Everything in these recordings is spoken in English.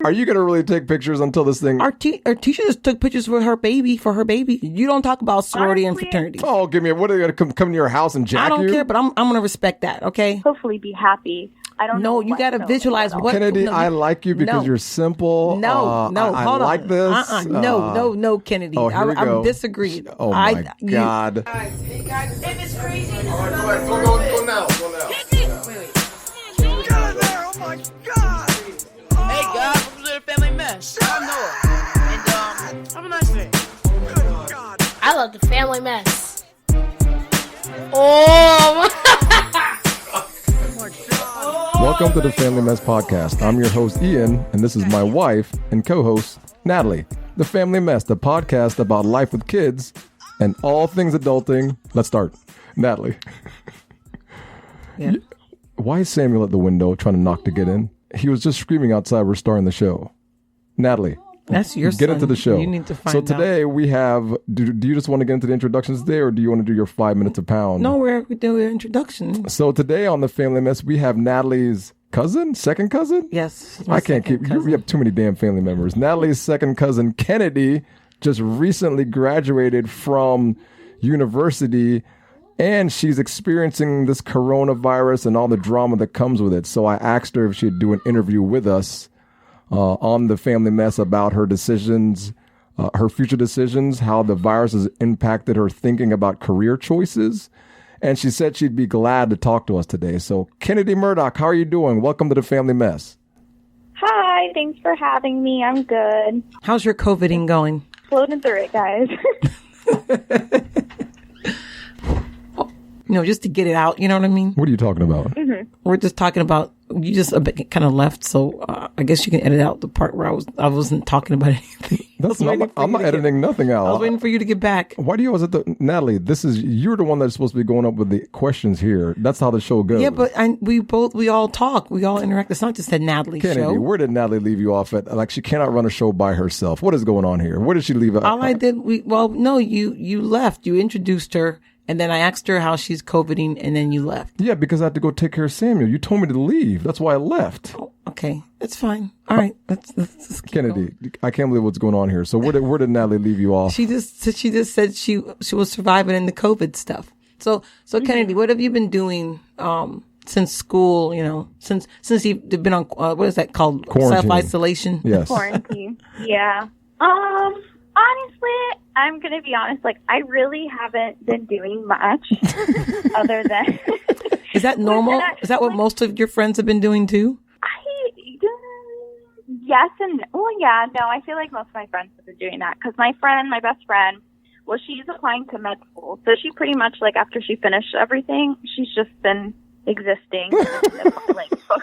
Are you going to really take pictures until this thing? Our teacher just took pictures for her baby. You don't talk about sorority and fraternity. Oh, give me what are they going to come to your house and jack you? I don't care, but I'm going to respect that, okay? Hopefully be happy. I don't know. No, you got to visualize what. Kennedy, I like you because you're simple. No, hold on. I like this. No, Kennedy. Oh, here we go. I'm disagreeing. Oh, my God. Guys, hey guys, if it's crazy. All right, go now. Wait. Get out of there, oh my God. Hey guys, welcome to the Family Mess. I'm Noah. And have a nice day. Good God. I love the Family Mess. Oh Welcome to the Family Mess Podcast. I'm your host, Ian, and this is my wife and co-host, Nathalie. The Family Mess, the podcast about life with kids and all things adulting. Let's start. Nathalie. Yeah. Why is Samuel at the window trying to knock to get in? He was just screaming outside we're starting the show. Nathalie. That's your Get son. into the show. You need to find So today we have, do you just want to get into the introductions today, or do you want to do your 5 minutes a pound? No, we're doing an introduction. So today on the Family Mess, we have Nathalie's cousin, second cousin? Yes. I can't keep, we have too many damn family members. Nathalie's second cousin, Kennedy, just recently graduated from university, and she's experiencing this coronavirus and all the drama that comes with it. So I asked her if she'd do an interview with us on the Family Mess about her decisions, her future decisions, how the virus has impacted her thinking about career choices. And she said she'd be glad to talk to us today. So Kennedy Murdock, how are you doing? Welcome to the Family Mess. Hi, thanks for having me. I'm good. How's your COVIDing going? Floating through it, guys. Just to get it out, you know what I mean? What are you talking about? Mm-hmm. We're just talking about, you just kind of left, so I guess you can edit out the part where I wasn't talking about anything. I'm not editing nothing out. I was waiting for you to get back. Why do you always Natalie, you're the one that's supposed to be going up with the questions here. That's how the show goes. Yeah, but we all talk. We all interact. It's not just a Natalie Kennedy, show. where did Natalie leave you off at? Like, she cannot run a show by herself. What is going on here? Where did she leave? All I did, you left. You introduced her. And then I asked her how she's COVIDing, and then you left. Yeah, because I had to go take care of Samuel. You told me to leave. That's why I left. Oh, okay. That's fine. All right. Let's Kennedy, I can't believe what's going on here. So where did Natalie leave you off? She just said she was surviving in the COVID stuff. So Kennedy, what have you been doing since school, since you've been on, what is that called? Quarantine. Self-isolation? Yes. Quarantine. Yeah. Honestly, I'm going to be honest, I really haven't been doing much other than... Is that normal? Is that what most of your friends have been doing too? Yes and... Well, yeah, no, I feel like most of my friends have been doing that because my best friend, well, she's applying to med school. So she pretty much, after she finished everything, she's just been existing.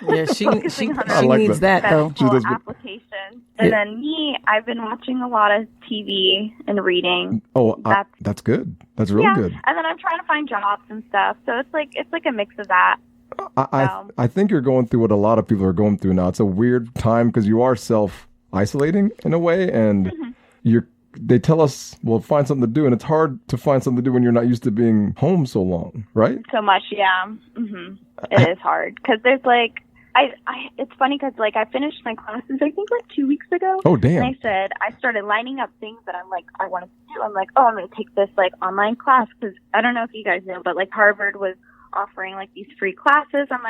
Yeah, she needs that though. Application. And then me, I've been watching a lot of TV and reading. Oh, that's good. That's really good. And then I'm trying to find jobs and stuff. So it's like a mix of that. I think you're going through what a lot of people are going through now. It's a weird time because you are self-isolating in a way, and they tell us, well, find something to do, and it's hard to find something to do when you're not used to being home so long, right? So much, yeah. Mm-hmm. It is hard because there's it's funny because I finished my classes I think 2 weeks ago. Oh damn! And I started lining up things that I wanted to do. I'm I'm going to take this online class because I don't know if you guys know, but Harvard was offering these free classes. I'm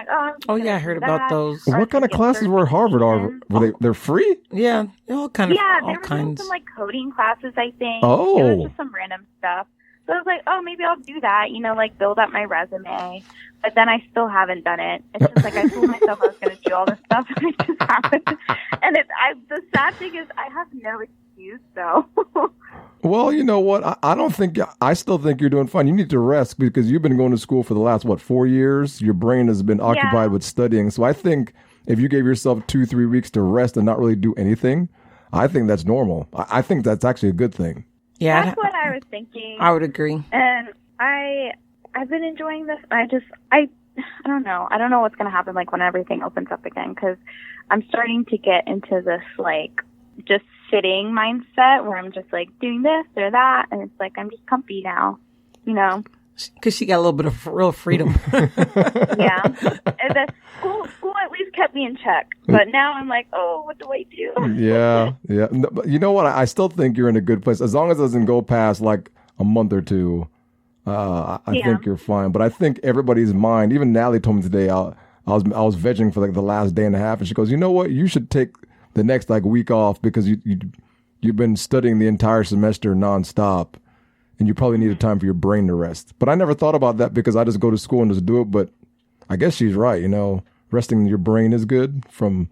I heard about those. What kind of classes were Harvard? They're free? Yeah, all kind of. Yeah, all there were kinds. some coding classes. I think. Oh, it was just some random stuff. So I was maybe I'll do that. Build up my resume. But then I still haven't done it. It's just I told myself I was going to do all this stuff, and I just haven't. And the sad thing is I have no excuse. So. Well, you know what? I still think you're doing fine. You need to rest because you've been going to school for the last, 4 years? Your brain has been occupied with studying. So I think if you gave yourself 2-3 weeks to rest and not really do anything, I think that's normal. I think that's actually a good thing. Yeah. That's what I was thinking. I would agree. And I've been enjoying this. I don't know. I don't know what's going to happen when everything opens up again because I'm starting to get into this just sitting mindset where I'm just doing this or that, and it's I'm just comfy now, Because she got a little bit of real freedom. Yeah. And the school at least kept me in check. But now I'm like, oh, what do I do? Yeah. No, but you know what? I still think you're in a good place. As long as it doesn't go past like a month or two, I think you're fine. But I think everybody's mind, even Natalie told me today, I was vegging for like the last day and a half. And she goes, you know what? You should take the next like week off because you've been studying the entire semester nonstop. And you probably need a time for your brain to rest. But I never thought about that because I just go to school and just do it. But I guess she's right. You know, resting your brain is good from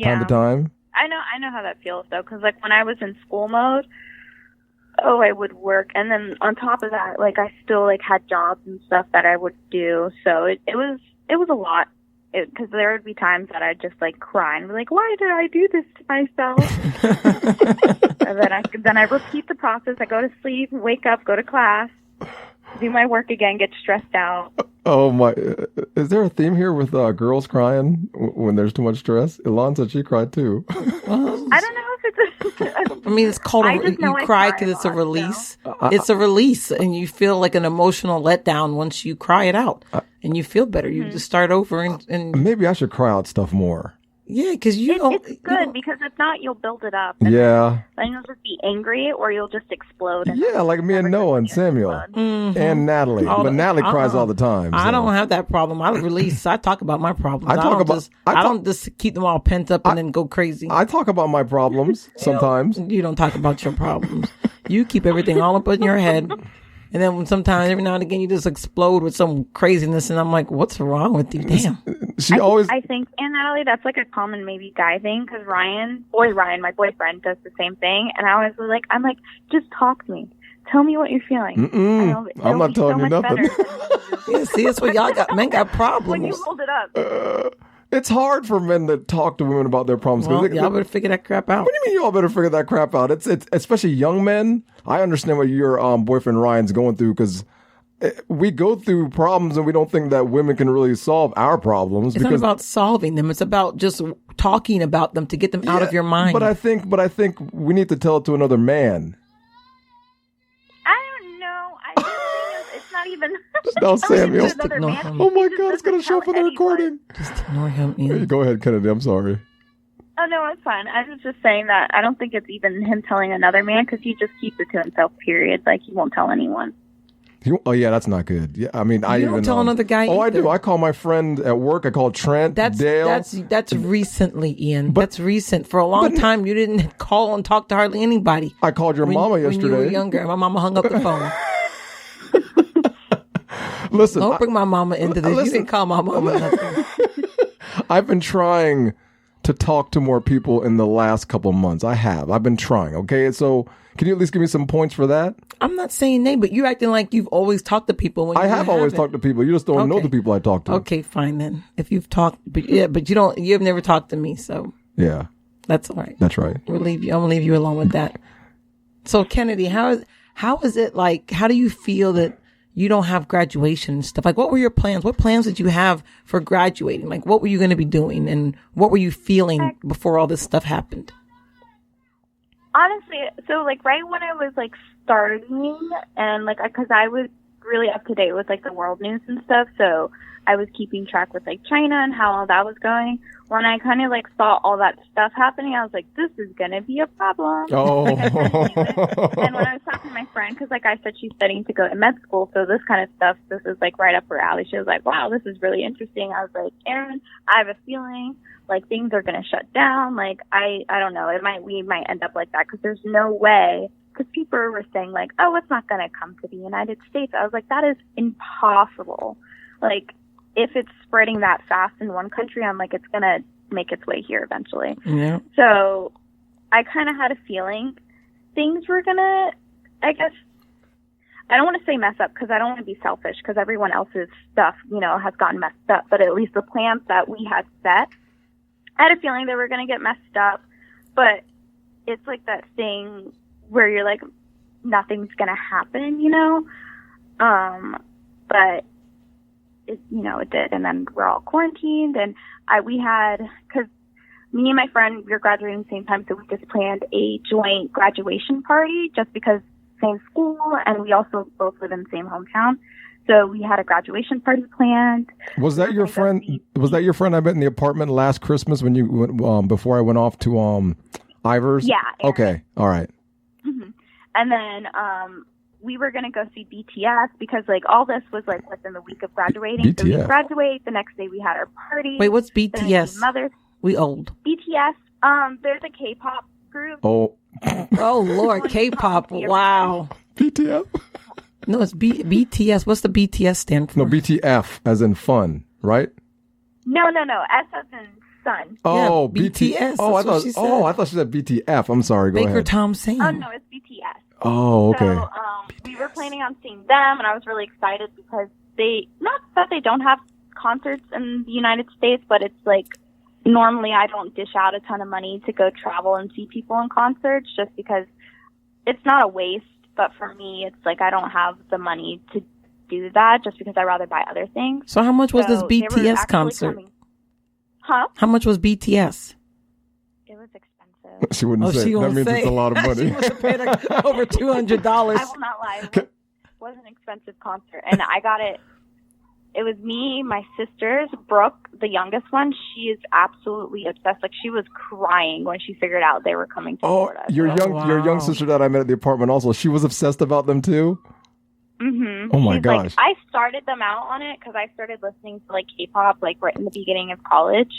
time to time. I know how that feels though, because like when I was in school mode, I would work, and then on top of that, like I still like had jobs and stuff that I would do. So it was a lot. Because there would be times that I'd just like cry and be like, "Why did I do this to myself?" And then I repeat the process. I go to sleep, wake up, go to class, do my work again, get stressed out. Oh my! Is there a theme here with girls crying when there's too much stress? Ilan said she cried too. I don't know if it's. I mean, it's called you cry because it's a release. It's a release, and you feel like an emotional letdown once you cry it out, and you feel better. You just start over and maybe I should cry out stuff more. Yeah, because it's good because if not, you'll build it up. And then you'll just be angry, or you'll just explode. Yeah, like me and Noah and Samuel and Natalie. But Natalie cries all the time. So. I don't have that problem. I release. I talk about my problems. I don't just keep them all pent up and then go crazy. I talk about my problems sometimes. You don't talk about your problems. You keep everything all up in your head. And then sometimes, every now and again, you just explode with some craziness, and I'm like, "What's wrong with you?" Damn. I think, and Natalie, that's like a common maybe guy thing because Ryan, my boyfriend, does the same thing, and I always I'm like, just talk to me, tell me what you're feeling. I'm not telling you nothing. Yeah, see, that's what y'all got. Men got problems. When you hold it up. It's hard for men to talk to women about their problems. Well, y'all better figure that crap out. What do you mean y'all better figure that crap out? It's especially young men. I understand what your boyfriend Ryan's going through because we go through problems and we don't think that women can really solve our problems. It's not about solving them. It's about just talking about them to get them out of your mind. But I think we need to tell it to another man. I don't know. I think it's not even. Now Samuel. Him. Oh my God, it's going to show up on the recording. Just ignore him, Ian. Go ahead, Kennedy. I'm sorry. Oh, no, it's fine. I was just saying that I don't think it's even him telling another man because he just keeps it to himself, period. Like, he won't tell anyone. Oh, yeah, that's not good. Yeah, I mean, you don't tell another guy either. I do. I call my friend at work. I call Trent, Dale. That's recently, Ian. That's recent. For a long time, you didn't call and talk to hardly anybody. I called your mama yesterday. When you were younger. My mama hung up the phone. Listen, don't bring my mama into this. You didn't call my mama nothing. I've been trying to talk to more people in the last couple months. I've been trying. Okay, so can you at least give me some points for that? I'm not saying nay, but you're acting like you've always talked to people. I have always talked to people. You just don't know the people I talk to. Okay, fine then. If you've talked, but you've never talked to me, so yeah, that's all right. That's right. I'm gonna leave you alone with that. So Kennedy, how is it like? How do you feel that you don't have graduation and stuff? Like, what were your plans? What plans did you have for graduating? Like, what were you going to be doing? And what were you feeling before all this stuff happened? Honestly, so, like, right when I was, like, starting and, like, because I was really up to date with, like, the world news and stuff, so I was keeping track with, like, China and how all that was going. When I kind of, like, saw all that stuff happening, I was like, this is going to be a problem. Oh. And when I was talking to my friend, because, like I said, she's studying to go to med school, so this kind of stuff, this is, like, right up her alley. She was like, wow, this is really interesting. I was like, Erin, I have a feeling, like, things are going to shut down. Like, I don't know. We might end up like that, because there's no way. Because people were saying, like, oh, it's not going to come to the United States. I was like, that is impossible. Like, if it's spreading that fast in one country, I'm like, it's going to make its way here eventually. Yeah. So I kind of had a feeling things were going to, I guess, I don't want to say mess up because I don't want to be selfish because everyone else's stuff, has gotten messed up. But at least the plans that we had set, I had a feeling they were going to get messed up. But it's like that thing where you're like, nothing's going to happen, but it did. And then we're all quarantined and because me and my friend, we were graduating at the same time. So we just planned a joint graduation party just because same school. And we also both live in the same hometown. So we had a graduation party planned. Was that your friend? Was that your friend I met in the apartment last Christmas when you went, before I went off to Ivers? Yeah. Aaron. Okay. All right. Mm-hmm. And then we were going to go see BTS because like all this was like within the week of graduating. BTS. So we graduate. The next day we had our party. Wait, what's BTS? We old. BTS. There's a K-pop group. Oh. Oh Lord, K-pop. Wow. BTS. No, it's BTS. What's the BTS stand for? No, BTF as in fun, right? No. S as in sun. Oh, BTS. Oh, I That's what she thought. said. Oh, I thought she said BTF. I'm sorry. Go Baker ahead. Tom Sam. Oh, no, it's BTS. Oh, okay. So we were planning on seeing them, and I was really excited because not that they don't have concerts in the United States, but it's like normally I don't dish out a ton of money to go travel and see people in concerts just because it's not a waste. But for me, it's like I don't have the money to do that just because I'd rather buy other things. So how much was this So they were BTS actually concert? Huh? How much was BTS? It was expensive. She wouldn't say. She That won't means say. it's a lot of money. She must have paid like over $200. I will not lie. It was an expensive concert. And I got it. It was me, my sisters, Brooke, the youngest one. She is absolutely obsessed. Like, she was crying when she figured out they were coming to Oh, Florida. your wow. young sister that I met at the apartment also. She was obsessed about them too. Mm-hmm. Oh my She's gosh. Like, I started them out on it because I started listening to like K-pop like right in the beginning of college,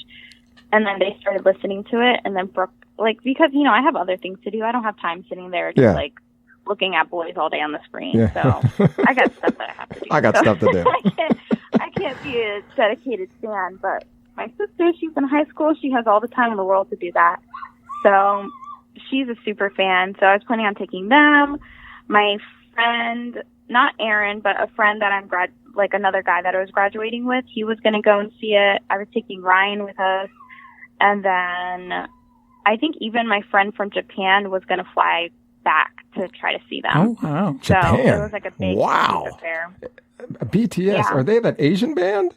and then they started listening to it, and then Brooke, like, because you know I have other things to do. I don't have time sitting there just like looking at boys all day on the screen. Yeah. So I got stuff that I have to do. I got stuff to do. I can't be a dedicated fan, but my sister, she's in high school. She has all the time in the world to do that. So she's a super fan. So I was planning on taking them. My friend, not Aaron, but a friend that I'm another guy that I was graduating with, he was going to go and see it. I was taking Ryan with us. And then I think even my friend from Japan was going to fly back to try to see them. Oh, wow. So Japan. it was like a big Wow. affair. BTS. Yeah. Are they that Asian band?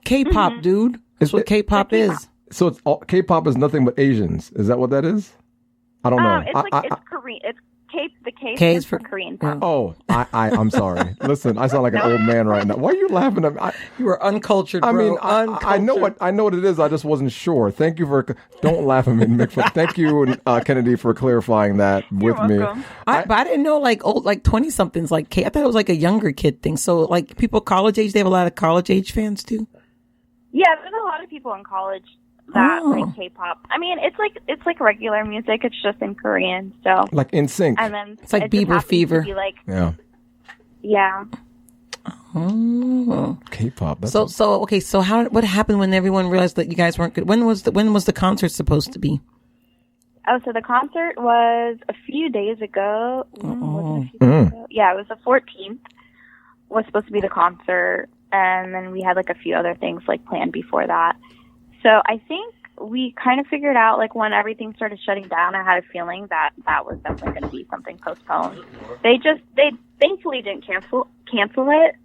K-pop, dude. That's what K-pop is. So it's all, K-pop is nothing but Asians. Is that what that is? I don't know. It's Korean. It's the K K is stands for for- Korean yeah. pop. Oh, I'm sorry. Listen, I sound like an old man right now. Why are you laughing at me? You were uncultured, bro. I mean, uncultured. I know what it is. I just wasn't sure. Thank you for. Don't laugh at me, Mick. Thank you, Kennedy, for clarifying that with me. welcome. But I didn't know like old, like 20 somethings like K. I thought it was like a younger kid thing. So like people college age, they have a lot of college age fans too. Yeah, there's a lot of people in college that Oh. like K-pop. I mean, it's like regular music. It's just in Korean. So Like in sync. and then It's like it just Bieber happens to fever. be, like, Yeah. yeah. Oh. K-pop. That's So okay. So what happened when everyone realized that you guys weren't good? When was the concert supposed to be? Oh, so the concert was a few days ago. Was it a few Mm. days ago? Yeah, it was the 14th. Was supposed to be the concert, and then we had like a few other things like planned before that. So I think we kind of figured out like when everything started shutting down, I had a feeling that was definitely going to be something postponed. They thankfully didn't cancel it.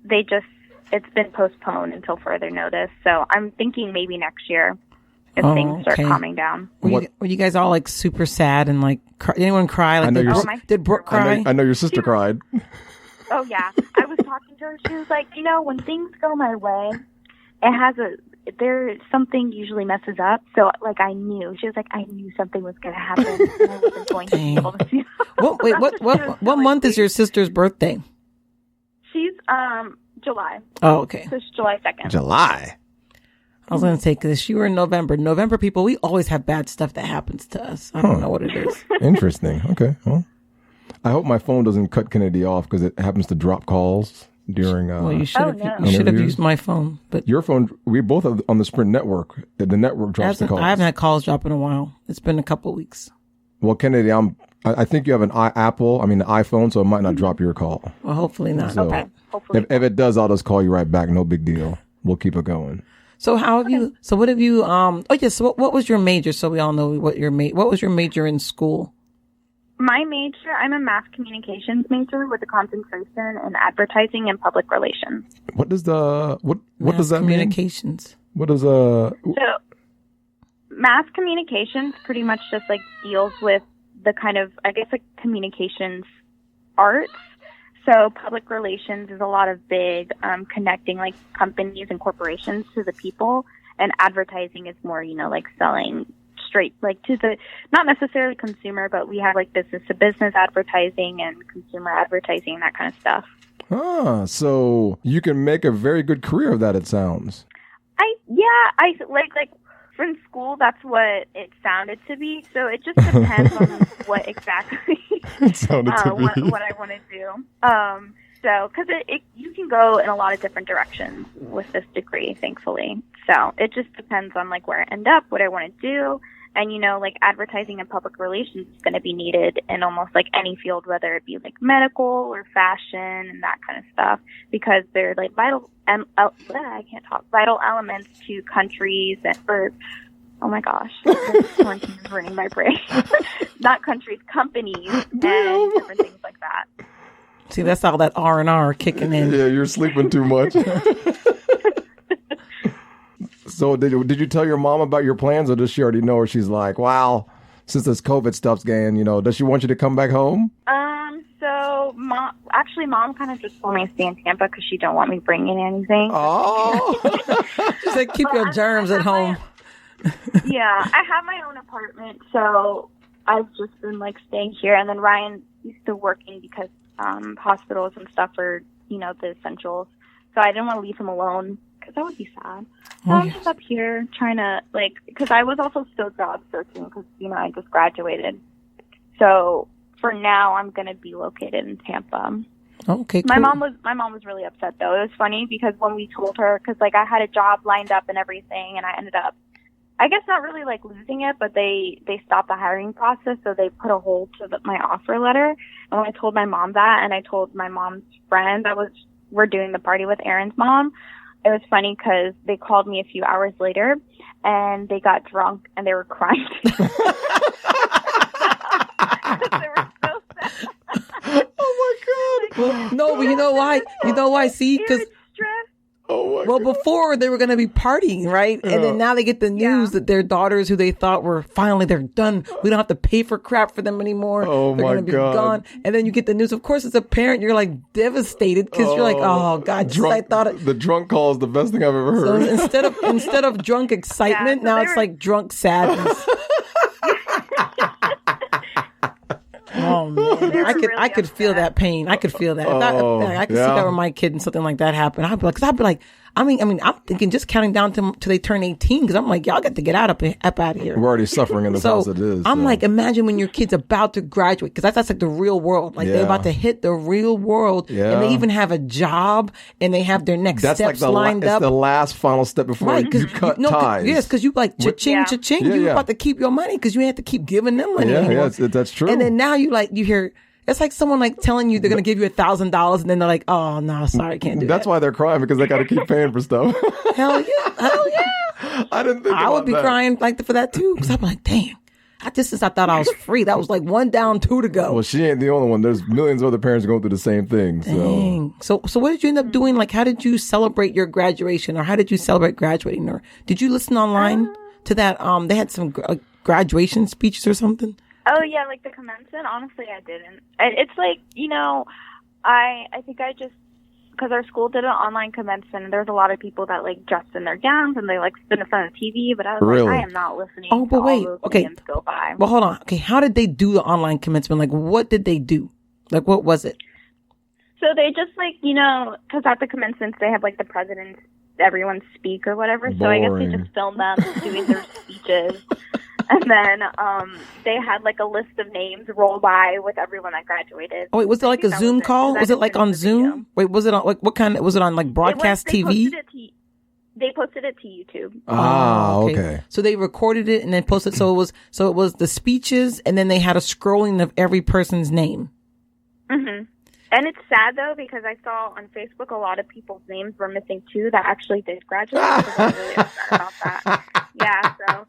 It's been postponed until further notice. So I'm thinking maybe next year if things start okay. calming down. Were you guys all like super sad and like did anyone cry? Like I know did, you're- Brooke, did Brooke cry? I know your sister cried. Oh yeah, I was talking to her. She was like, when things go my way, there's something usually messes up. So like I knew. She was like, I knew something was going to happen. And I wasn't going to be able to see. What month is your sister's birthday? She's July. Oh, okay. So it's July 2nd. July. I was going to say, because you were in November. November people, we always have bad stuff that happens to us. I don't know what it is. Interesting. Okay. Well, I hope my phone doesn't cut Kennedy off because it happens to drop calls during. Well, you should have no. you should have Interviews. used my phone, but Your phone. We both have on the Sprint network. The network drops the calls. I haven't had calls drop in a while. It's been a couple weeks. Well, Kennedy, I think you have an the iPhone, so it might not drop your call. Well, hopefully not. So Okay. Hopefully. if it does, I'll just call you right back. No big deal. We'll keep it going. So how have you? So what have you? So what was your major? So we all know what what was your major in school? My major, I'm a mass communications major with a concentration in advertising and public relations. What does what does that mean? Communications. What does So, mass communications pretty much just like deals with the kind of, I guess, like communications arts. So public relations is a lot of big connecting like companies and corporations to the people, and advertising is more, like selling straight like to the not necessarily consumer, but we have like business to business advertising and consumer advertising, that kind of stuff. So you can make a very good career of that, it sounds. I like from school, that's what it sounded to be. So it just depends on what exactly what I want to do. So because you can go in a lot of different directions with this degree, thankfully. So it just depends on like where I end up, what I want to do. And, like advertising and public relations is going to be needed in almost like any field, whether it be like medical or fashion and that kind of stuff, because they're like vital elements to countries oh my gosh, quarantine is ruining my brain. Not countries, companies, and different things like that. See, that's all that R&R kicking in. Yeah, you're sleeping too much. So did you tell your mom about your plans, or does she already know? Or she's like, wow, since this COVID stuff's going, does she want you to come back home? So mom kind of just told me to stay in Tampa because she don't want me bringing anything. Oh. She said, keep your germs at home. Yeah, I have my own apartment, so I've just been like staying here. And then Ryan is still working because hospitals and stuff are, the essentials. So I didn't want to leave him alone because that would be sad. So I'm just up here trying to because I was also still job searching because, I just graduated. So for now, I'm going to be located in Tampa. Okay, cool. My mom was really upset though. It was funny because when we told her, because I had a job lined up and everything, and I ended up, I guess not really losing it, but they stopped the hiring process, so they put a hold to my offer letter. And when I told my mom that, and I told my mom's friend we're doing the party with Aaron's mom, it was funny because they called me a few hours later, and they got drunk and they were crying. They were so sad. Oh my God! Well, no, but you know why? See, because before they were going to be partying, right? Yeah. And then now they get the news that their daughters, who they thought were finally they're done. We don't have to pay for crap for them anymore. Oh, they're my going to be God. gone. And then you get the news. Of course, as a parent, you're devastated because you're like, oh God, I thought it. The drunk call is the best thing I've ever heard. So instead of drunk excitement, now it's like drunk sadness. Oh man, I could feel that pain. I could feel that. I could see that with my kid and something like that happen. I'd be like, I'm thinking just counting down till they turn 18 because I'm like, y'all got to get up out of here. We're already suffering in this house. It is. I'm like, imagine when your kid's about to graduate, because that's like the real world. Like they're about to hit the real world, and they even have a job and they have their next steps lined up. It's the last final step before you cut ties. Yes, because you cha-ching, cha-ching. You're about to keep your money because you ain't have to keep giving them money anymore. Yeah, that's true. And then now you hear. It's like someone telling you they're going to give you $1,000 and then they're like, oh, no, sorry, can't do that. That's why they're crying, because they got to keep paying for stuff. Hell yeah. I didn't think I would be crying for that too, because I'm like, damn. I thought I was free. That was like one down, two to go. Well, she ain't the only one. There's millions of other parents going through the same thing. Dang. So what did you end up doing? Like, how did you celebrate your graduation, or how did you celebrate graduating? Or did you listen online to that? They had some graduation speeches or something. Oh, yeah, like the commencement? Honestly, I didn't. It's like, I think I just, because our school did an online commencement, and there was a lot of people that, dressed in their gowns, and they, stood in front of the TV, but I was like, I am not listening to all those names go by. Well, hold on. Okay, how did they do the online commencement? Like, what did they do? Like, what was it? So they just, because at the commencements, they have, the presidents, everyone speak or whatever, so I guess they just filmed them doing their speeches. And then they had a list of names roll by with everyone that graduated. Oh wait, was it like a Zoom call? Was it on Zoom? Wait, was it on what kind? Was it on broadcast TV? They posted it to YouTube. Okay. So they recorded it and then posted. So it was the speeches, and then they had a scrolling of every person's name. Mhm. And it's sad though, because I saw on Facebook a lot of people's names were missing too that actually did graduate. So I'm really upset about that. Yeah. So.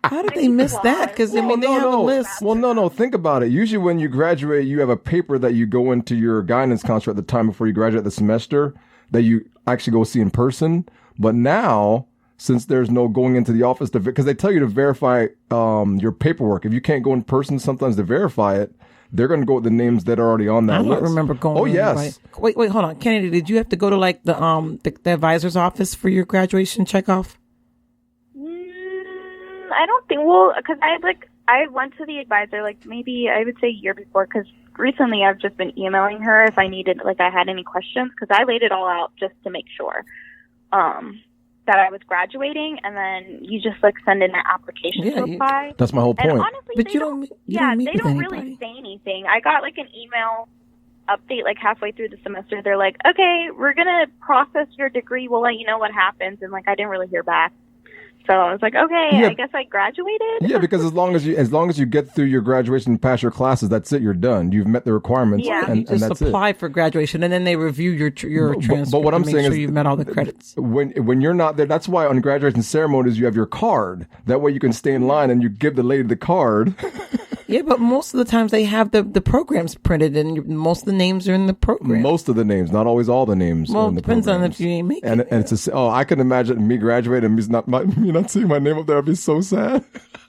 How did they miss that? Because they have a list. Well, no. Think about it. Usually when you graduate, you have a paper that you go into your guidance counselor at the time before you graduate the semester that you actually go see in person. But now, since there's no going into the office, because they tell you to verify your paperwork. If you can't go in person sometimes to verify it, they're going to go with the names that are already on that I list. don't remember going. Oh, with yes. anybody. Wait, hold on, Kennedy. Did you have to go to like the advisor's office for your graduation checkoff? I don't think. Well, because I went to the advisor like maybe I would say a year before, because recently I've just been emailing her if I needed, like, I had any questions, because I laid it all out just to make sure that I was graduating, and then you just like send in an application to apply. That's my whole point. And honestly, But they you don't meet they with don't anybody. really say anything. I got like an email update like halfway through the semester. They're like, okay, we're gonna process your degree. We'll let you know what happens. And like, I didn't really hear back. So I was like, okay, Yeah. I guess I graduated. Yeah, because as long as you get through your graduation and pass your classes, that's it. You're done. You've met the requirements, Yeah. and You just that's apply for graduation, and then they review your transcript. But what I'm to make saying sure is, you've met all the credits. when you're not there, that's why on graduation ceremonies you have your card. That way you can stay in line and you give the lady the card. Yeah, but most of the times they have the programs printed, and most of the names are in the program. Most of the names, not always all the names. Well, are in the depends on programs. if you ain't making And it. it's I can imagine me graduating and me not seeing my name up there. I'd be so sad.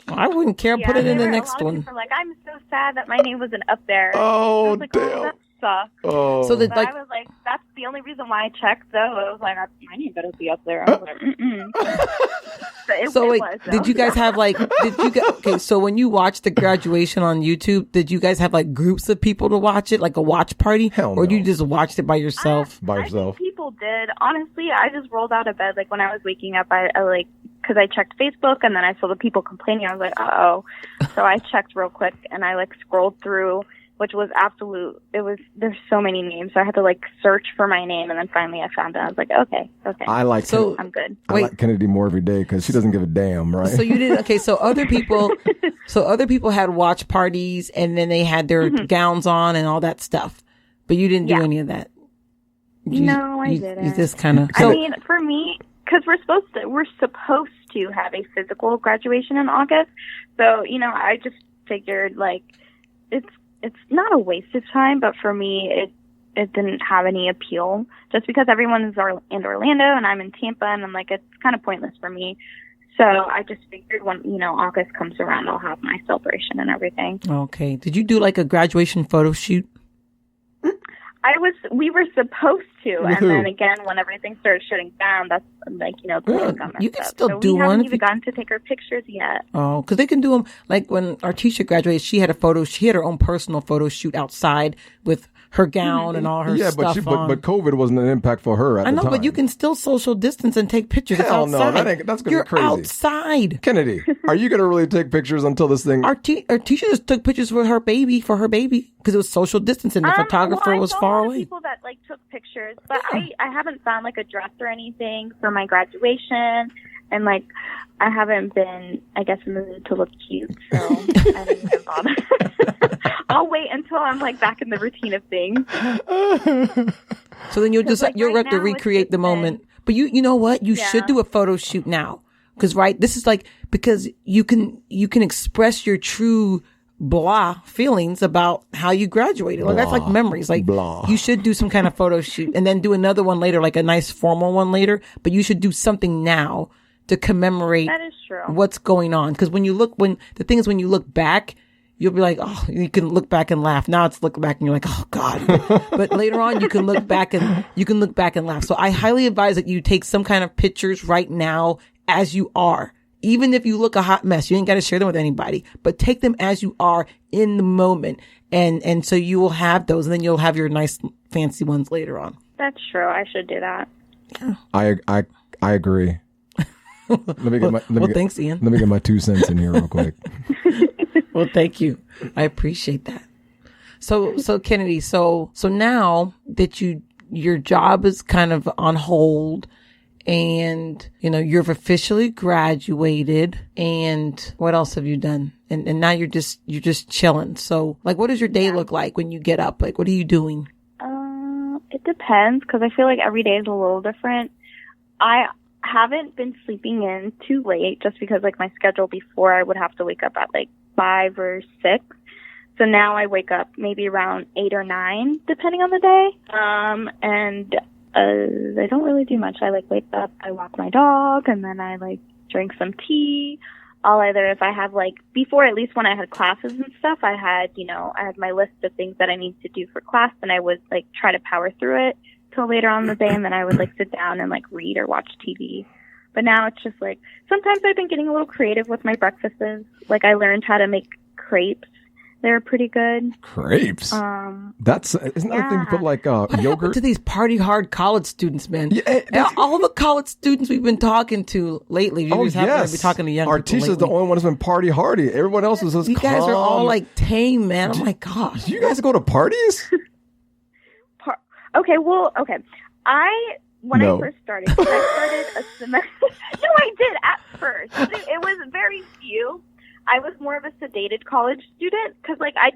I wouldn't care. Put it in the there were next a lot of one. people like, I'm so sad that my name wasn't up there. Oh, I was like, damn. Oh, that sucks. Oh, So that But like I was like, that's the only reason why I checked, though. I was like, my name better be up there. I was like, mm-mm. So wait, was, though. did you guys have like, okay, so when you watched the graduation on YouTube, did you guys have like groups of people to watch it, like a watch party? Hell Or no. you just watched it by yourself? by I yourself. think people did. Honestly, I just rolled out of bed. Like, when I was waking up, I like, because I checked Facebook, and then I saw the people complaining. I was like, uh-oh. So I checked real quick, and I like scrolled through, which was there's so many names. So I had to like search for my name, and then finally I found it. I was like, okay. I like So- I'm good. I like Kennedy more every day because she doesn't give a damn, right? So you did, okay, so other people had watch parties, and then they had their gowns on and all that stuff. But you didn't do Yeah. any of that. No, I You didn't. just kind of, I mean, for me, because we're supposed to have a physical graduation in August. So, I just figured like it's not a waste of time, but for me, it didn't have any appeal just because everyone's in Orlando and I'm in Tampa, and I'm like, it's kind of pointless for me. So I just figured when, August comes around, I'll have my celebration and everything. okay. Did you do like a graduation photo shoot? We were supposed to, With and who? then again, when everything started shutting down, that's like, COVID got you messed can up. still So do we one haven't if even you- gotten to take our pictures yet. Oh, because they can do them like when our teacher graduated. She had her own personal photo shoot outside with her gown and all her yeah, stuff on. but COVID wasn't an impact for her at I the know, time. but you can still social distance and take pictures. It's Hell no, outside. that's gonna be You're crazy. outside. Kennedy, are you gonna really take pictures until this thing? Our teacher just took pictures for her baby because it was social distancing. The photographer I was saw far a lot of away. people that like took pictures, but I haven't found like a dress or anything for my graduation, and like I haven't been, I guess, in the mood to look cute, so I didn't even bother. I'll wait until I'm like back in the routine of things. So then you'll just like, you'll right have to now, recreate it's the just moment. But you know what? You Yeah. should do a photo shoot now. Because this is like, because you can express your true blah feelings about how you graduated. Like that's like memories. Like Blah. you should do some kind of photo shoot and then do another one later, like a nice formal one later. But you should do something now to commemorate That is true. what's going on. Because when you look back, you'll be like, oh, you can look back and laugh. Now it's look back and you're like, oh God. But later on, you can look back and laugh. So I highly advise that you take some kind of pictures right now as you are. Even if you look a hot mess, you ain't got to share them with anybody, but take them as you are in the moment. And so you will have those, and then you'll have your nice fancy ones later on. That's true. I should do that. I agree. Let me get Thanks, Ian. Let me get my 2 cents in here real quick. Well, thank you. I appreciate that. So Kennedy, so now that your job is kind of on hold and, you've officially graduated, and what else have you done? And now you're just chilling. So like, what does your day look like when you get up? Like, what are you doing? It depends, because I feel like every day is a little different. I haven't been sleeping in too late just because like my schedule before I would have to wake up at like 5 or 6. So now I wake up maybe around 8 or 9 depending on the day. And I don't really do much. I like wake up, I walk my dog, and then I like drink some tea. I'll either, if I have like, before, at least when I had classes and stuff, I had, I had my list of things that I need to do for class, and I would like try to power through it till later on in the day, and then I would like sit down and like read or watch TV. But now it's just like, sometimes I've been getting a little creative with my breakfasts. Like I learned how to make crepes. They're pretty good. Crepes? Isn't that a thing you put like What yogurt? happened to these party hard college students, man? Yeah, all the college students we've been talking to lately. Oh, just happen yes. to be talking to young Our people teacher's the lately. only one who's been party hardy. Everyone else is just You guys calm. are all like tame, man. Oh my gosh. Do you guys go to parties? Okay. When No. I first started, I started a semester. No, I did at first. It was very few. I was more of a sedated college student because, like, I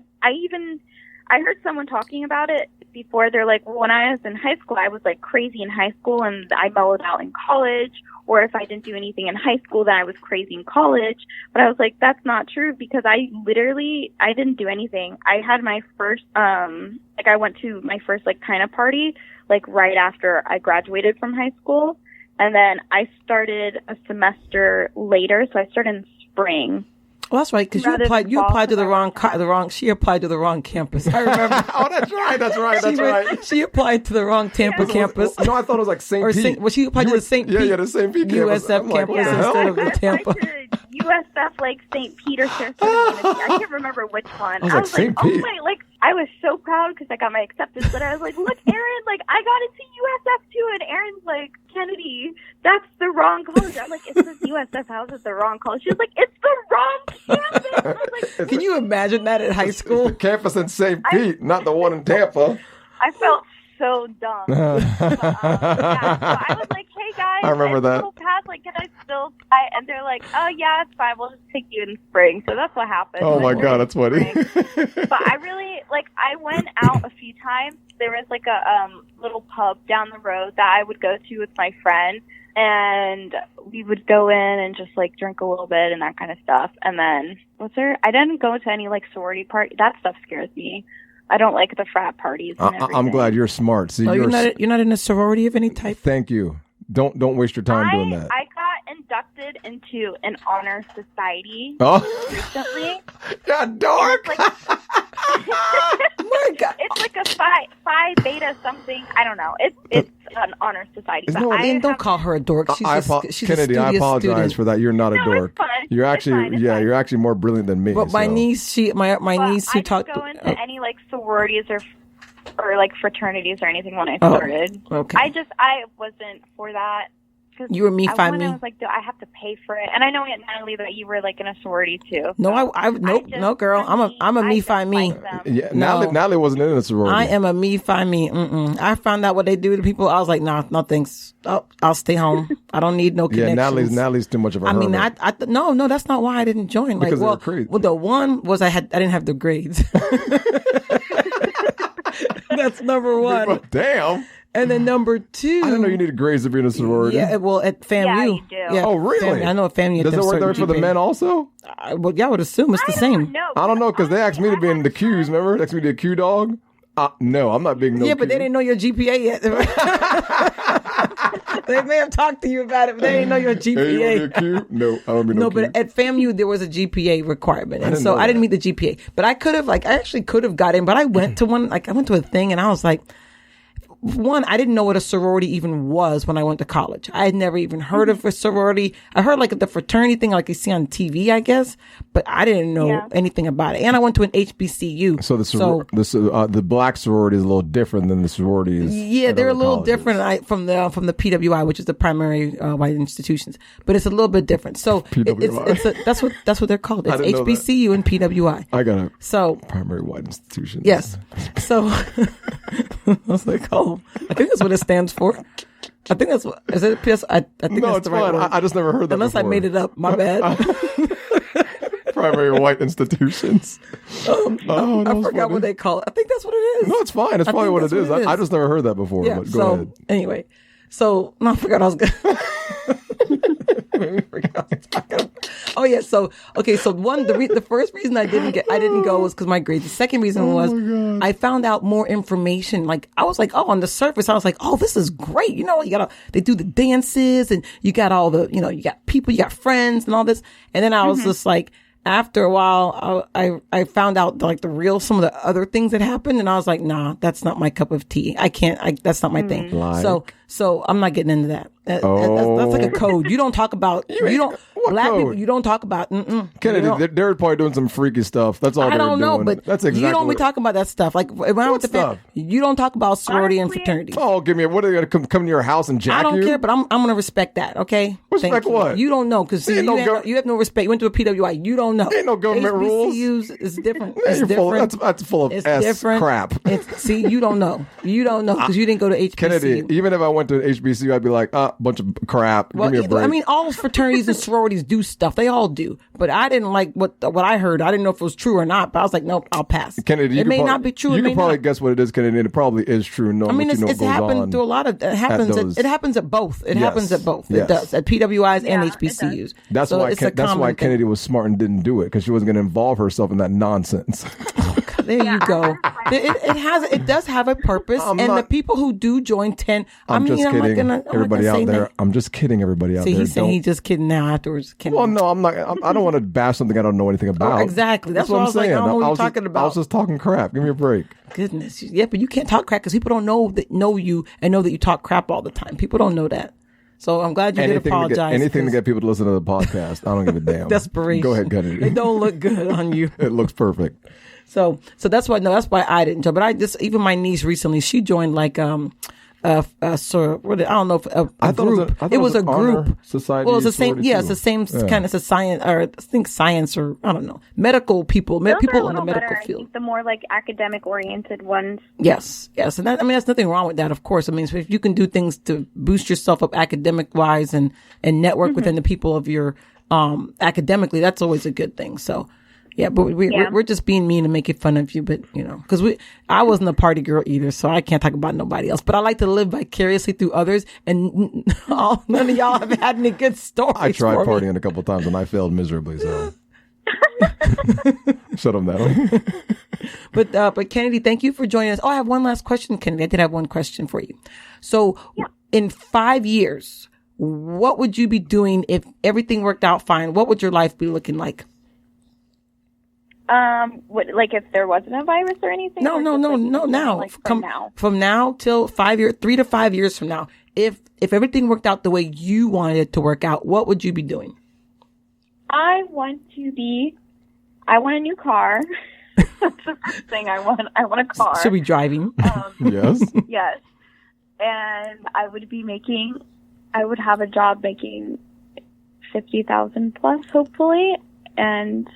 heard someone talking about it before. They're like, well, when I was in high school, I was like crazy in high school, and I mellowed out in college. Or if I didn't do anything in high school, then I was crazy in college. But I was like, that's not true because I didn't do anything. I had my first, I went to my first like kind of party like right after I graduated from high school, and then I started a semester later, so I started in spring. Well, that's right, because you applied to the wrong. She applied to the wrong campus. I remember. Oh, that's right. She applied to the wrong Tampa campus. No, I thought it was like St. Pete. Well, she applied to the St. Pete. Yeah, the St. Pete campus. USF I'm like, campus what the hell? instead of the I Tampa. applied to USF like St. Pete or Sarasota. I can't remember which one. I was like, St. Pete? oh my, like I was so proud because I got my acceptance, but I was like, look, Aaron, like I got into USF too, and Aaron's like, Kennedy, that's the wrong college. I'm like, it says USF. How is it the wrong college? She was like, it's the wrong campus. I was like, Can you imagine that at high It's school? the campus in St. Pete, not the one in Tampa. I felt so dumb. So I was like, hey guys, I remember that. Still pass, like, can I still try? And they're like, oh yeah, it's fine. We'll just take you in spring. So that's what happened. Oh my Like, God, that's funny. But I really, like, I went out a few times. There was like a little pub down the road that I would go to with my friend, and we would go in and just like drink a little bit and that kind of stuff. And then I didn't go to any like sorority party. That stuff scares me. I don't like the frat parties and everything. I'm glad you're smart. See, You're not in a sorority of any type. Thank you. Don't waste your time doing that. I got inducted into an honor society recently. Yeah, dark. My God. It's like a phi beta something. I don't know. It's an honor society. Isn't But that what- I Ian, don't have- call her a dork. She's Kennedy, a I studious apologize student. for that. You're not a No, dork. it's fine. You're It's actually, fine. It's fine. you're actually more brilliant than me. But my so. niece, my But niece who I talked. didn't go into any like sororities or like fraternities or anything when I Oh, started. okay. I wasn't for that. 'Cause You were me, find when me. I was like, do I have to pay for it? And I know, Aunt Natalie, that you were like in a sorority too. No, So no, girl. I'm a me, find me. Yeah, No. Natalie wasn't in a sorority. I am a me, find me. I found out what they do to people. I was like, nah, no thanks. Oh, I'll stay home. I don't need no Yeah, connections. Natalie's too much of a I mean, hermit. no, that's not why I didn't join. Like, Because they were well, crazy. well, the one was I didn't have the grades. That's number one. Damn. And then number two. I didn't know you needed grades to be in a sorority. Yeah, well, at FAMU. Yeah, you do. Yeah, Oh, really? I know at FAMU. Does it work there for the men also? Well, yeah, I would assume it's the same. I don't know, because they asked me to be in the Qs, remember? They asked me to be a Q dog. No, I'm not being no Yeah, but Q. they didn't know your GPA yet. They may have talked to you about it, but they didn't know your Hey, you want to be a GPA. Q? No, I don't be no No, Q. but at FAMU there was a GPA requirement, and didn't so know I didn't that. meet the GPA. But I actually could have got in. But I went to one, I went to a thing, and I was like, one, I didn't know what a sorority even was when I went to college. I had never even heard of a sorority. I heard like the fraternity thing, like you see on TV, I guess, but I didn't know anything about it. And I went to an HBCU. So the black sorority is a little different than the sororities. Yeah, at they're a other little colleges. different from the PWI, which is the primary white institutions, but it's a little bit different. So PWI. that's what they're called. I It's didn't know that. HBCU and PWI. I got a So primary white institution. yes, so I was like, oh, I think that's what it stands for. I think that's what is it. PS, I think No, that's it's the right fine. word. I just never heard that Unless before. I made it up. My bad. Primary white institutions. I that was forgot funny. what they call it. I think that's what it is. No, it's fine. It's I probably think what that's it is. what it I is. just never heard that before. Yeah. But go So ahead. anyway, I forgot I was going. Oh yeah. So okay. So the first reason I didn't go was because my grades. The second reason was I found out more information. Like I was like, oh, on the surface, I was like, oh, this is great. You know, they do the dances and you got all the, you got people, you got friends and all this. And then I was just like, after a while, I found out like some of the other things that happened, and I was like, nah, that's not my cup of tea. That's not my thing. Like? So I'm not getting into that. That's like a code. You don't talk about, black people, you don't talk about, Kennedy, they're probably doing some freaky stuff. That's all they're doing. I don't know, but that's exactly you don't be talking about that stuff. Like, when I went to you don't talk about sorority and fraternity. Oh, give me what are they going to come to your house and jack you? I don't care, but I'm going to respect that, okay? Respect what? You don't know, because you have no respect. You went to a PWI. You don't know. Ain't no government rules. HBCUs is different. It's different. That's full of crap. See, you don't know. You don't know, because you didn't go to HBCU. Kennedy, even if I went to HBCU, I'd be like, bunch of crap. Well, give me a break. I mean, all fraternities and sororities do stuff. They all do. But I didn't like what I heard. I didn't know if it was true or not. But I was like, nope, I'll pass. Kennedy, it may not be true. You can probably guess what it is, Kennedy. It probably is true. I mean, it's happened to a lot of. It happens at both. It happens at both. It does at PWIs and HBCUs. That's why Kennedy was smart and didn't do it, because she wasn't going to involve herself in that nonsense. There you go. It does have a purpose, the people who do join tend. I'm just kidding. Everybody out there. I'm just kidding. Everybody out there. See, he's saying he's just kidding now. Afterwards, well, no, I'm not. I don't want to bash something I don't know anything about. Exactly. That's what I was saying. Like, I don't know what you're talking about. I was just talking crap. Give me a break. Goodness, yeah, but you can't talk crap because people don't know you and know that you talk crap all the time. People don't know that. So I'm glad you did apologize. Anything to get people to listen to the podcast. I don't give a damn. Desperation. Go ahead, Kennedy. It don't look good on you. It looks perfect. So that's why I didn't join. But even my niece recently, she joined like I don't know, a group. It was a group. Society. Well, it's the same. Yeah, it's the same kind of science, or I think science, or I don't know, medical people, people in the medical field. I think the more like academic oriented ones. Yes, and that's nothing wrong with that. Of course, I mean, so if you can do things to boost yourself up academic wise and network within the people of your academically, that's always a good thing. So. Yeah, but we're just being mean and making fun of you, but because I wasn't a party girl either, so I can't talk about nobody else. But I like to live vicariously through others, and none of y'all have had any good stories. I tried partying a couple times and I failed miserably. So shut them down. But Kennedy, thank you for joining us. Oh, I have one last question, Kennedy. I did have one question for you. So, in 5 years, what would you be doing if everything worked out fine? What would your life be looking like? Like if there wasn't a virus or anything? No. Now, like from now till 5 years, 3 to 5 years from now, if everything worked out the way you wanted it to work out, what would you be doing? I want a new car. That's the first thing I want. I want a car. Should be driving. Yes. Yes. And I would have a job making 50,000 plus, hopefully, and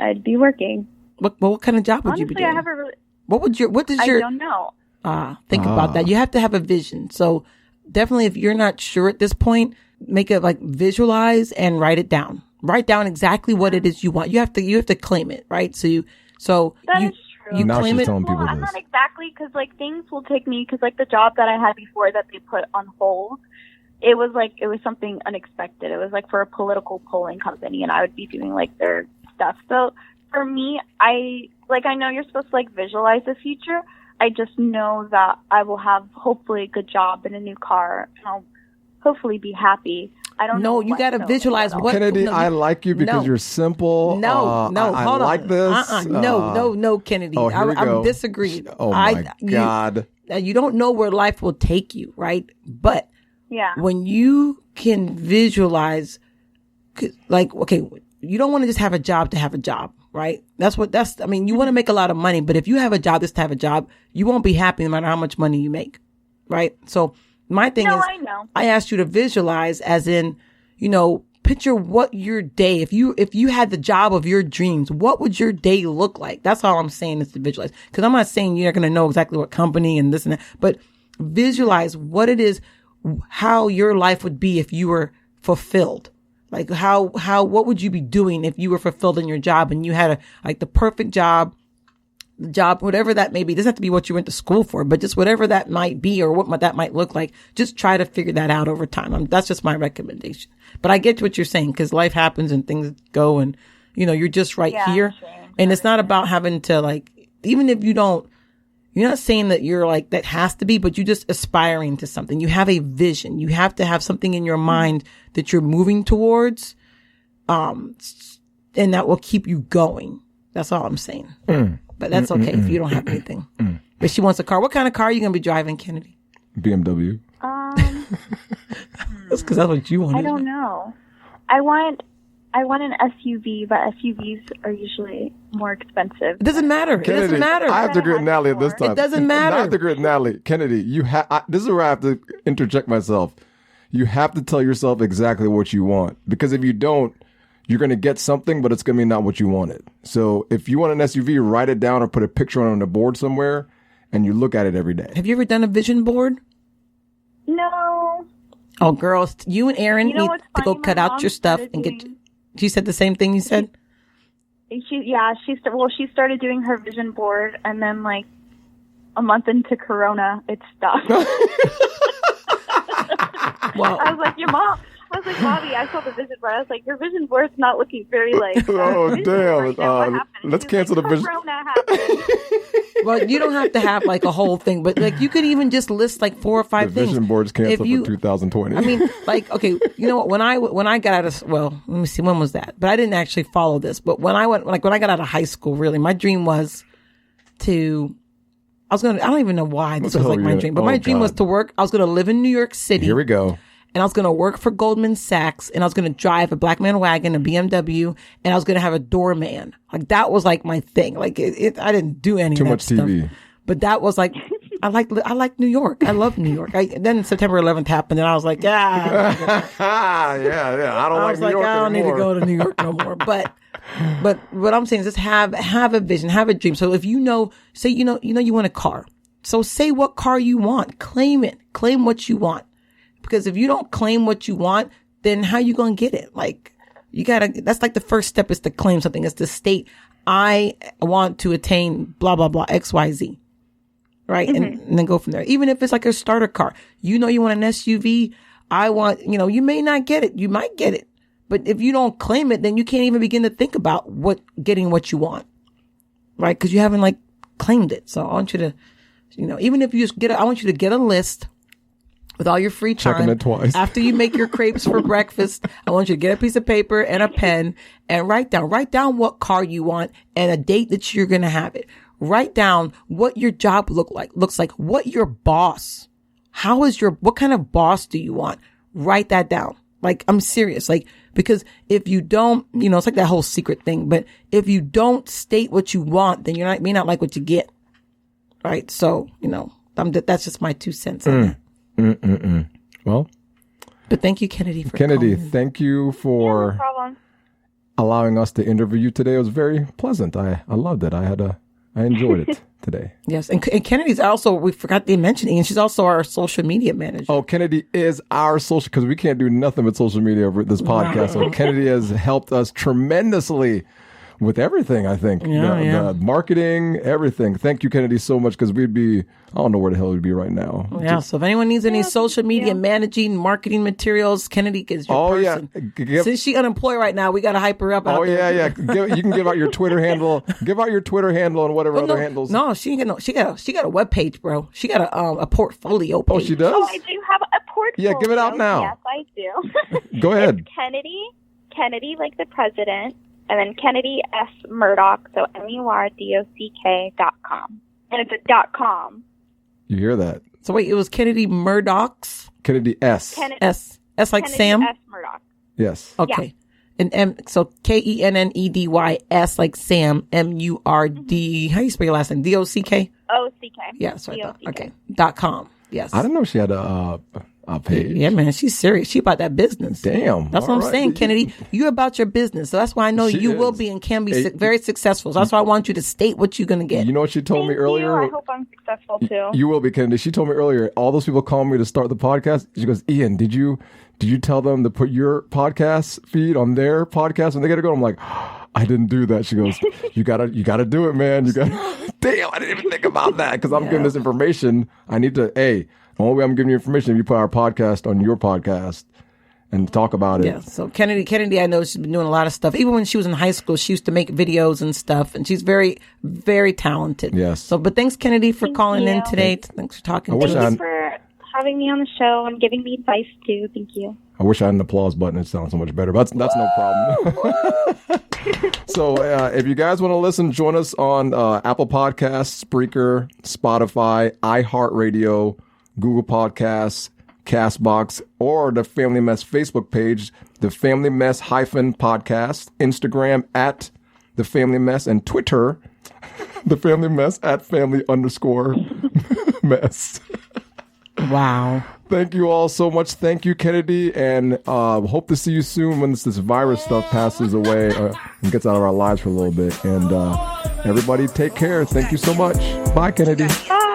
I'd be working. What kind of job would you be doing? I have a really... I don't know. Think about that. You have to have a vision. So definitely if you're not sure at this point, make it like visualize and write it down. Write down exactly what it is you want. You have to claim it, right? That is true. You now claim she's it. telling people I'm not exactly, because like things will take me, because like the job that I had before that they put on hold, it was something unexpected. It was like for a political polling company, and I would be doing like their stuff. So for me, I know you're supposed to like visualize the future. I just know that I will have hopefully a good job and a new car, and I'll hopefully be happy. I don't know. No, you got to visualize what. Kennedy, I like you because you're simple. No, I hold like on. this. No, Kennedy. I'm disagreeing. Oh my God. You don't know where life will take you, right? But when you can visualize, like, okay, you don't want to just have a job to have a job, right? You want to make a lot of money, but if you have a job just to have a job, you won't be happy no matter how much money you make, right? So my thing is, I know. I asked you to visualize as in, picture what your day, if you had the job of your dreams, what would your day look like? That's all I'm saying is to visualize. Because I'm not saying you're going to know exactly what company and this and that, but visualize what it is, how your life would be if you were fulfilled. Like what would you be doing if you were fulfilled in your job and you had the perfect job, the job, whatever that may be. It doesn't have to be what you went to school for, but just whatever that might be or what that might look like. Just try to figure that out over time. That's just my recommendation. But I get what you're saying because life happens and things go and, you're just right here. Sure. And it's not about having to like, even if you're not saying that you're like, that has to be, but you're just aspiring to something. You have a vision. You have to have something in your mind that you're moving towards. And that will keep you going. That's all I'm saying. But that's okay if you don't have anything. But she wants a car. What kind of car are you going to be driving, Kennedy? BMW. That's because that's what you want. I don't know. I want an SUV, but SUVs are usually more expensive. It doesn't matter. Kennedy, it doesn't matter. I have to agree with Natalie at this time. It doesn't matter. I have to agree with Natalie. Kennedy, this is where I have to interject myself. You have to tell yourself exactly what you want. Because if you don't, you're going to get something, but it's going to be not what you wanted. So if you want an SUV, write it down or put a picture on a board somewhere, and you look at it every day. Have you ever done a vision board? No. Oh, girls, you and Aaron need to go cut out your stuff and get. She said the same thing you said? She started doing her vision board, and then like a month into Corona, it stopped. Well, I was like, Bobby, I saw the vision board. I was like, your vision board's not looking very like. Oh, damn. Right let's cancel the vision. Corona happened. Well, you don't have to have like a whole thing, but like you could even just list like 4 or 5 things. The vision board's canceled for 2020. I mean, like, okay, you know what? When I got out of, well, let me see, when was that? But I didn't actually follow this. But when I got out of high school, really, my dream was I don't even know why this was like my dream, but my dream was to work. I was going to live in New York City. Here we go. And I was going to work for Goldman Sachs, and I was going to drive a black man wagon, a BMW, and I was going to have a doorman. Like that was like my thing. Like I didn't do any too of that much stuff. TV. But that was like, I like New York. I love New York. Then September 11th happened, and I was like, yeah. yeah. I don't need to go to New York no more. But what I'm saying is just have a vision, have a dream. So if you want a car. So say what car you want. Claim it. Claim what you want. Because if you don't claim what you want, then how you going to get it? Like that's like the first step is to claim something. It's to state, I want to attain blah, blah, blah, XYZ. Right. Mm-hmm. And then go from there. Even if it's like a starter car, you want an SUV. You may not get it. You might get it. But if you don't claim it, then you can't even begin to think about getting what you want. Right. Cause you haven't like claimed it. So I want you to, even if you just I want you to get a list with all your free time. Checking it twice. After you make your crepes for breakfast, I want you to get a piece of paper and a pen and write down what car you want and a date that you're going to have it. Write down what your job looks like, what your boss, what kind of boss do you want? Write that down. Like, I'm serious. Like, because if you don't, it's like that whole secret thing, but if you don't state what you want, then you may not like what you get. Right. So, that's just my 2 cents on that. Well, but thank you, Kennedy, for calling. Thank you for no problem. allowing us to interview you today. It was very pleasant. I loved it. I enjoyed it today. Yes, and Kennedy's also, we forgot to mention Ian, she's also our social media manager. Oh, Kennedy is our social, because we can't do nothing with social media over this podcast. So Kennedy has helped us tremendously with everything, I think. The marketing, everything. Thank you, Kennedy, so much, because I don't know where the hell we'd be right now. Yeah, so if anyone needs any social media managing, marketing materials, Kennedy is your person. Yeah. Since she's unemployed right now, we got to hype her up. You can give out your Twitter handle. Give out your Twitter handle and whatever other handles. No, she got a web page, bro. She got a portfolio page. Oh, she does? Oh, I do have a portfolio. Yeah, give it out now. Yes, I do. Go ahead. It's Kennedy like the president, and then Kennedy S. Murdock, so MURDOCK.com. And it's a .com. You hear that? So wait, it was Kennedy Murdock's? Kennedy S. S like Kennedy Sam? S. Murdock. Yes. Okay. Yeah. And so KENNEDYS like Sam, MURD, how do you spell your last name? DOCK? OCK. Yeah, that's what I thought. Okay. .com. Yes. I didn't know she had a page. Yeah, man, she's serious. She about that business. Damn. That's what I'm saying, Kennedy. You're about your business. So that's why I know you will be and can be very successful. So that's why I want you to state what you're going to get. You know what she told me earlier? I hope I'm successful too. You will be, Kennedy. She told me earlier, all those people calling me to start the podcast. She goes, Ian, did you tell them to put your podcast feed on their podcast when they got to go? I'm like, I didn't do that. She goes, you gotta do it, man. You got damn, I didn't even think about that because I'm giving this information. I need to, the only way I'm giving you information if you put our podcast on your podcast and talk about it. Yeah. So Kennedy, I know she's been doing a lot of stuff. Even when she was in high school, she used to make videos and stuff, and she's very, very talented. Yes. So, but thanks, Kennedy, for calling in today. Thanks for talking to us. Thank you for having me on the show and giving me advice too. Thank you. I wish I had an applause button. It sounds so much better, but that's no problem. So if you guys want to listen, join us on Apple Podcasts, Spreaker, Spotify, iHeartRadio, Google Podcasts, Castbox, or the Family Mess Facebook page, the Family Mess -podcast, Instagram at the Family Mess, and Twitter, the Family Mess at family_mess. Wow. Thank you all so much. Thank you, Kennedy, and hope to see you soon when this virus stuff passes away and gets out of our lives for a little bit. And everybody take care. Thank you so much. Bye, Kennedy. Bye.